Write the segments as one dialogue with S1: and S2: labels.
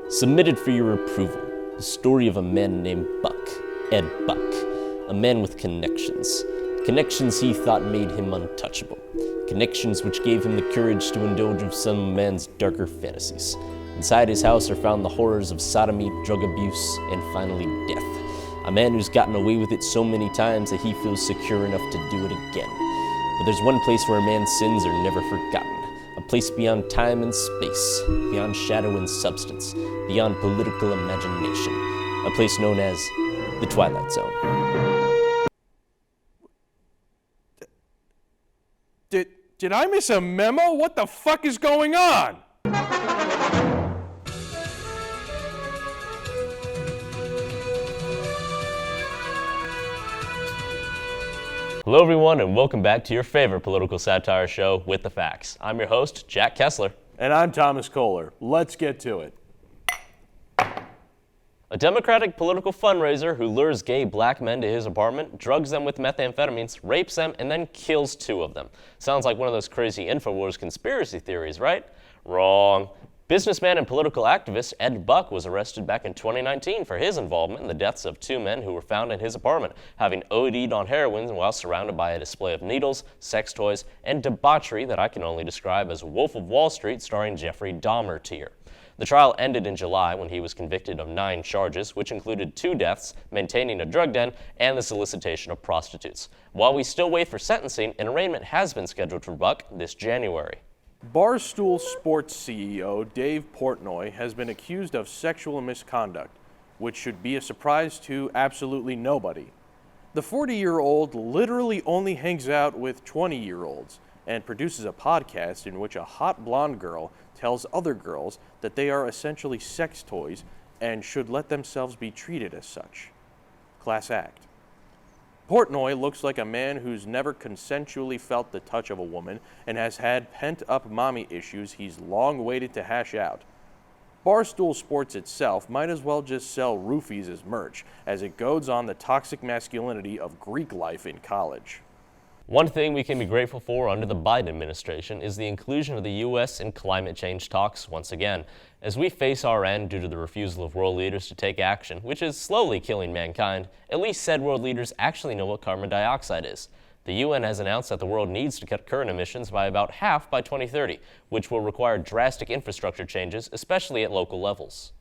S1: Submitted for your approval, the story of a man named Buck, Ed Buck, a man with connections. Connections he thought made him untouchable. Connections which gave him the courage to indulge in some man's darker fantasies. Inside his house are found the horrors of sodomy, drug abuse, and finally death. A man who's gotten away with it so many times that he feels secure enough to do it again. But there's one place where a man's sins are never forgotten. A place beyond time and space, beyond shadow and substance, beyond political imagination. A place known as the Twilight Zone.
S2: Did I miss a memo? What the fuck is going on?
S1: Hello everyone and welcome back to your favorite political satire show, With the Facts. I'm your host, Jack Kessler.
S2: And I'm Thomas Kohler. Let's get to it.
S1: A Democratic political fundraiser who lures gay black men to his apartment, drugs them with methamphetamines, rapes them, and then kills two of them. Sounds like one of those crazy InfoWars conspiracy theories, right? Wrong. Businessman and political activist Ed Buck was arrested back in 2019 for his involvement in the deaths of two men who were found in his apartment, having OD'd on heroin while surrounded by a display of needles, sex toys, and debauchery that I can only describe as Wolf of Wall Street starring Jeffrey Dahmer tier. The trial ended in July when he was convicted of 9 charges, which included 2 deaths, maintaining a drug den, and the solicitation of prostitutes. While we still wait for sentencing, an arraignment has been scheduled for Buck this January.
S2: Barstool Sports CEO Dave Portnoy has been accused of sexual misconduct, which should be a surprise to absolutely nobody. The 40-year-old literally only hangs out with 20-year-olds and produces a podcast in which a hot blonde girl tells other girls that they are essentially sex toys and should let themselves be treated as such. Class act. Portnoy looks like a man who's never consensually felt the touch of a woman and has had pent-up mommy issues he's long waited to hash out. Barstool Sports itself might as well just sell roofies as merch, as it goads on the toxic masculinity of Greek life in college.
S1: One thing we can be grateful for under the Biden administration is the inclusion of the U.S. in climate change talks once again, as we face our end due to the refusal of world leaders to take action, which is slowly killing mankind. At least said world leaders actually know what carbon dioxide is. The UN has announced that the world needs to cut current emissions by about half by 2030, which will require drastic infrastructure changes, especially at local levels.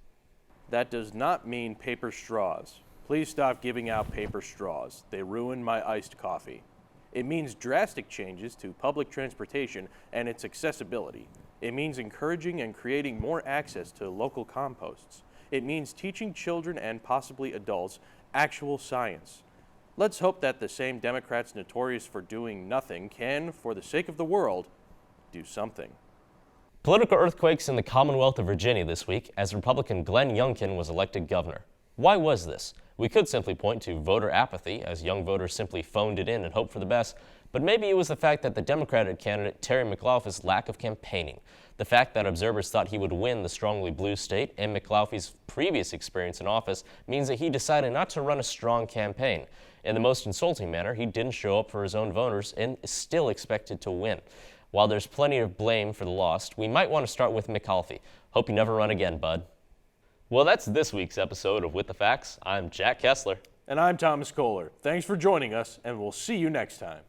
S2: That does not mean paper straws. Please stop giving out paper straws. They ruin my iced coffee. It means drastic changes to public transportation and its accessibility. It means encouraging and creating more access to local composts. It means teaching children and possibly adults actual science. Let's hope that the same Democrats notorious for doing nothing can, for the sake of the world, do something.
S1: Political earthquakes in the Commonwealth of Virginia this week as Republican Glenn Youngkin was elected governor. Why was this? We could simply point to voter apathy, as young voters simply phoned it in and hoped for the best, but maybe it was the fact that the Democratic candidate Terry McAuliffe's lack of campaigning. The fact that observers thought he would win the strongly blue state and McAuliffe's previous experience in office means that he decided not to run a strong campaign. In the most insulting manner, he didn't show up for his own voters and is still expected to win. While there's plenty of blame for the loss, we might want to start with McAuliffe. Hope you never run again, bud. Well, that's this week's episode of With the Facts. I'm Jack Kessler.
S2: And I'm Thomas Kohler. Thanks for joining us, and we'll see you next time.